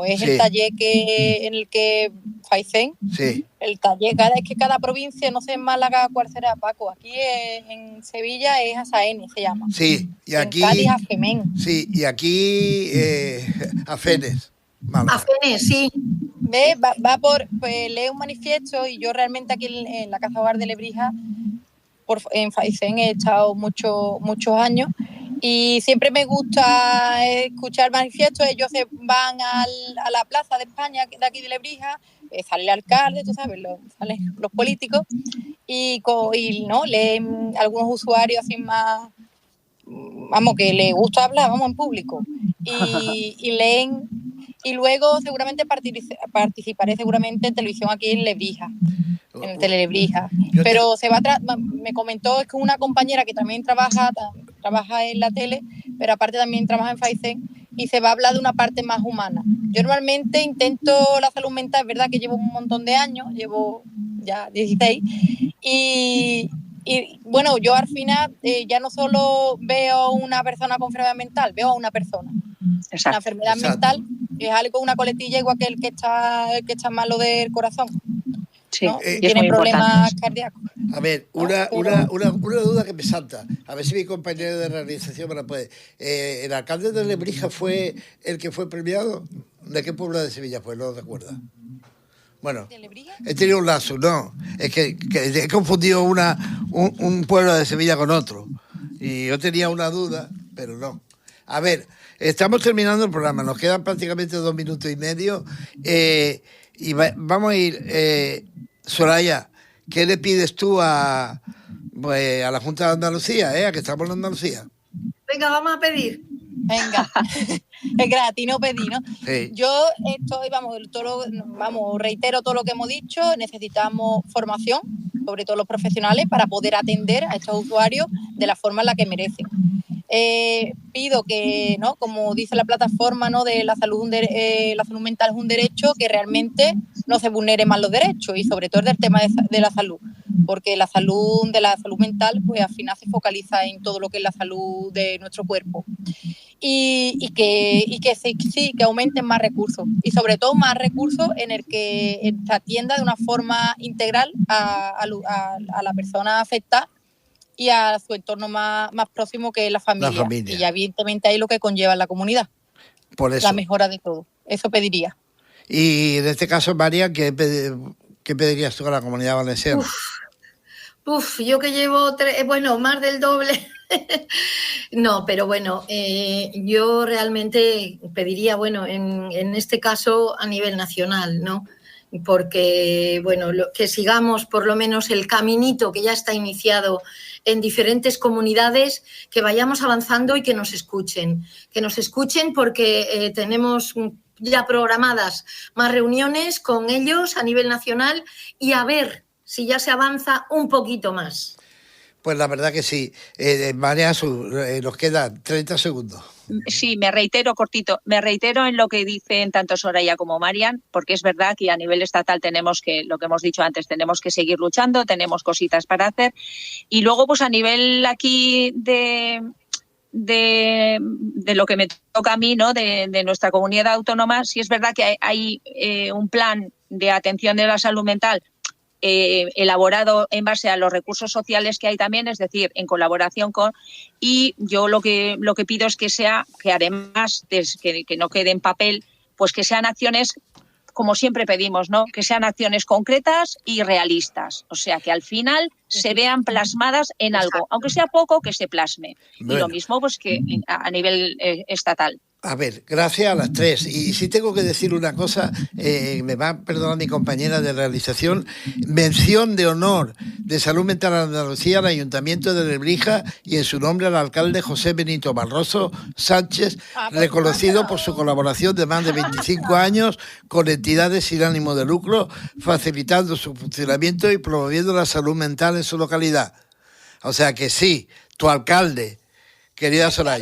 es el taller en el que Faicén, el taller, es que cada provincia, no sé en Málaga cuál será, Paco, aquí en Sevilla es a Zaenes, se llama. Sí, y aquí... En Cádiz a Femén. Sí, y aquí a Fenes. A Fenes, sí. Va por, pues, lee un manifiesto y yo realmente aquí en la Casa Hogar de Lebrija, en Faicén he estado muchos años. Y siempre me gusta escuchar manifiestos. Ellos se van a la Plaza de España de aquí de Lebrija, sale el alcalde, tú sabes, salen los políticos y ¿no? Leen algunos usuarios así más, vamos, que les gusta hablar, vamos, en público y leen. Y luego seguramente participaré seguramente en televisión aquí en Lebrija, en Telelebrija. Pero me comentó, es que una compañera que también trabaja en la tele, pero aparte también trabaja en Faicén, y se va a hablar de una parte más humana. Yo normalmente intento la salud mental, es verdad que llevo un montón de años, llevo ya 16, y bueno, yo al final ya no solo veo una persona con enfermedad mental, veo a una persona. Exacto. La enfermedad mental es algo, una coletilla igual que el que está malo del corazón. Sí, ¿no? Tiene problemas cardíacos. A ver, una duda que me salta. A ver si mi compañero de realización me la puede. ¿El alcalde de Lebrija fue el que fue premiado? ¿De qué pueblo de Sevilla fue? ¿No recuerda? Bueno, he tenido un lazo, no. Es que he confundido un pueblo de Sevilla con otro. Y yo tenía una duda, pero no. A ver, estamos terminando el programa. Nos quedan prácticamente 2 minutos y medio. Y vamos a ir... Soraya, ¿qué le pides tú a la Junta de Andalucía, a que estamos en Andalucía? Venga, vamos a pedir. Venga, es gratis, no pedí, ¿no? Sí. Yo estoy, reitero todo lo que hemos dicho, necesitamos formación, sobre todo los profesionales, para poder atender a estos usuarios de la forma en la que merecen. Pido que, ¿no?, como dice la plataforma, ¿no?, de la salud mental es un derecho, que realmente no se vulnere más los derechos, y sobre todo el tema de la salud, porque la salud mental, pues al final se focaliza en todo lo que es la salud de nuestro cuerpo, y que aumenten más recursos, y sobre todo más recursos en el que se atienda de una forma integral a la persona afectada y a su entorno más próximo, que es la familia. Y evidentemente ahí lo que conlleva la comunidad. Por eso. La mejora de todo. Eso pediría. Y en este caso, María, ¿qué pedirías tú a la Comunidad Valenciana? Yo que llevo más del doble. No, pero bueno, yo realmente pediría, en este caso a nivel nacional, ¿no? Porque, que sigamos por lo menos el caminito que ya está iniciado en diferentes comunidades, que vayamos avanzando y que nos escuchen porque tenemos ya programadas más reuniones con ellos a nivel nacional, y a ver si ya se avanza un poquito más. Pues la verdad que sí. María, nos quedan 30 segundos. Sí, me reitero en lo que dicen tanto Soraya como Marian, porque es verdad que a nivel estatal tenemos que, lo que hemos dicho antes, tenemos que seguir luchando, tenemos cositas para hacer, y luego pues a nivel aquí de lo que me toca a mí, ¿no?, de nuestra comunidad autónoma, sí es verdad que hay un plan de atención de la salud mental elaborado en base a los recursos sociales que hay también, es decir, en colaboración con, y yo lo que pido es que además de que no quede en papel, pues que sean acciones como siempre pedimos, ¿no? Que sean acciones concretas y realistas. O sea, que al final se vean plasmadas en algo, aunque sea poco, que se plasme. Bueno. Y lo mismo pues que a nivel estatal. A ver, gracias a las tres. Y si tengo que decir una cosa, me va a perdonar mi compañera de realización, mención de honor de Salud Mental Andalucía al Ayuntamiento de Lebrija y en su nombre al alcalde José Benito Barroso Sánchez, reconocido por su colaboración de más de 25 años con entidades sin ánimo de lucro, facilitando su funcionamiento y promoviendo la salud mental en su localidad. O sea que sí, tu alcalde, querida Soraya.